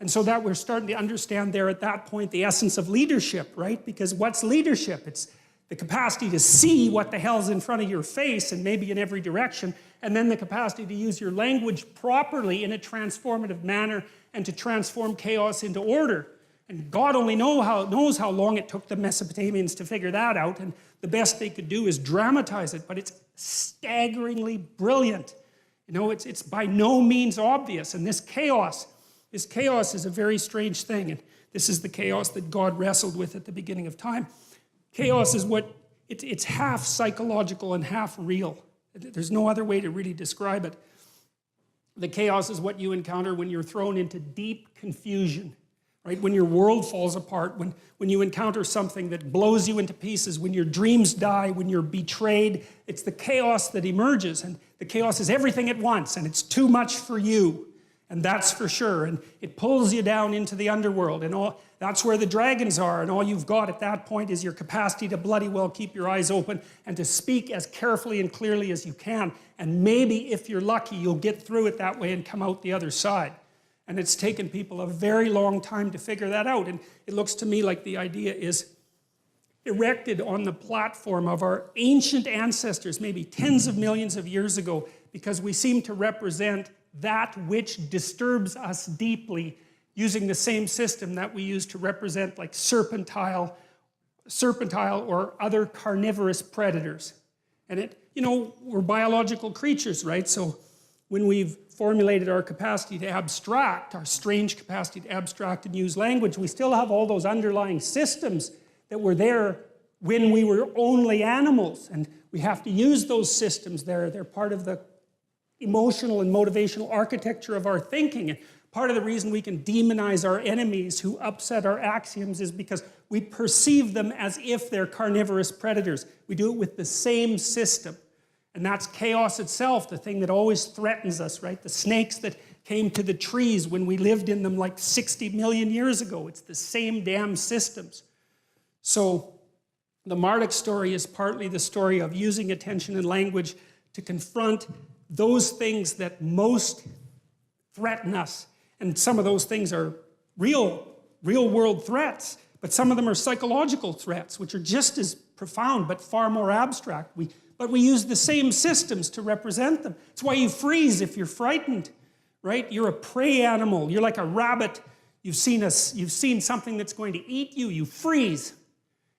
And so that we're starting to understand there at that point the essence of leadership, right? Because what's leadership? It's the capacity to see what the hell's in front of your face and maybe in every direction, and then the capacity to use your language properly in a transformative manner and to transform chaos into order. And God only knows how long it took the Mesopotamians to figure that out, and the best they could do is dramatize it, but it's staggeringly brilliant. You know, it's by no means obvious, and this chaos is a very strange thing, and this is the chaos that God wrestled with at the beginning of time. Chaos is it's half psychological and half real. There's no other way to really describe it. The chaos is what you encounter when you're thrown into deep confusion, right? When your world falls apart, when you encounter something that blows you into pieces, when your dreams die, when you're betrayed. It's the chaos that emerges, and the chaos is everything at once, and it's too much for you. And that's for sure, and it pulls you down into the underworld, and that's where the dragons are, and all you've got at that point is your capacity to bloody well keep your eyes open and to speak as carefully and clearly as you can, and maybe if you're lucky you'll get through it that way and come out the other side. And it's taken people a very long time to figure that out, and it looks to me like the idea is erected on the platform of our ancient ancestors, maybe tens of millions of years ago, because we seem to represent that which disturbs us deeply using the same system that we use to represent like serpentile or other carnivorous predators. And you know, we're biological creatures, right? So when we've formulated our capacity to abstract, our strange capacity to abstract and use language, we still have all those underlying systems that were there when we were only animals. And we have to use those systems there. They're part of the emotional and motivational architecture of our thinking. And part of the reason we can demonize our enemies who upset our axioms is because we perceive them as if they're carnivorous predators. We do it with the same system. And that's chaos itself, the thing that always threatens us, right? The snakes that came to the trees when we lived in them like 60 million years ago. It's the same damn systems. So the Marduk story is partly the story of using attention and language to confront those things that most threaten us. And some of those things are real world threats, but some of them are psychological threats, which are just as profound but far more abstract. But we use the same systems to represent them. It's why you freeze if you're frightened, right? You're a prey animal. You're like a rabbit. You've seen something that's going to eat you. You freeze.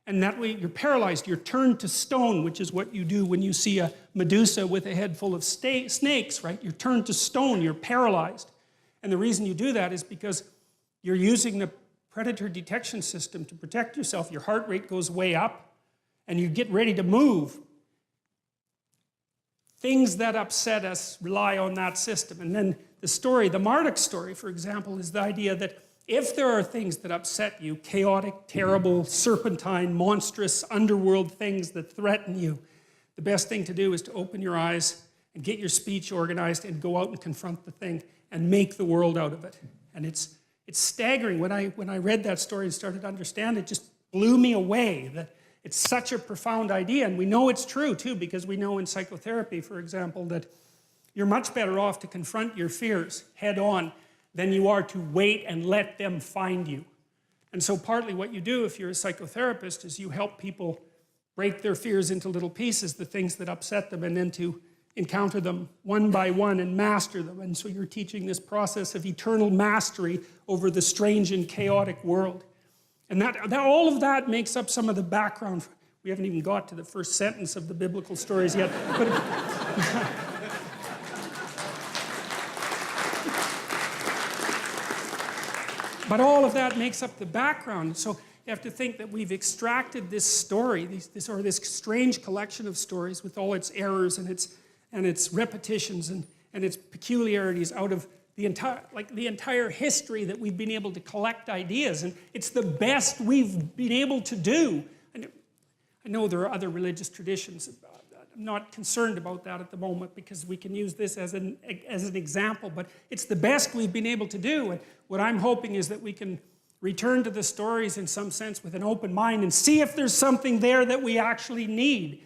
And that way you're paralyzed. You're turned to stone, which is what you do when you see a Medusa with a head full of snakes, right? You're turned to stone. You're paralyzed. And the reason you do that is because you're using the predator detection system to protect yourself. Your heart rate goes way up, and you get ready to move. Things that upset us rely on that system. And then the story, the Marduk story, for example, is the idea that if there are things that upset you, chaotic, terrible, serpentine, monstrous, underworld things that threaten you, the best thing to do is to open your eyes and get your speech organized and go out and confront the thing and make the world out of it. And it's staggering. When I read that story and started to understand it, just blew me away that it's such a profound idea. And we know it's true too, because we know in psychotherapy, for example, that you're much better off to confront your fears head on than you are to wait and let them find you. And so partly what you do if you're a psychotherapist is you help people break their fears into little pieces, the things that upset them, and then to encounter them one by one and master them. And so you're teaching this process of eternal mastery over the strange and chaotic world. And all of that makes up some of the background. We haven't even got to the first sentence of the biblical stories yet. But all of that makes up the background. So you have to think that we've extracted this story, this strange collection of stories with all its errors and its repetitions and its peculiarities out of the entire history that we've been able to collect ideas. And it's the best we've been able to do. And I know there are other religious traditions. I'm not concerned about that at the moment because we can use this as an example, but it's the best we've been able to do. And what I'm hoping is that we can return to the stories in some sense with an open mind and see if there's something there that we actually need.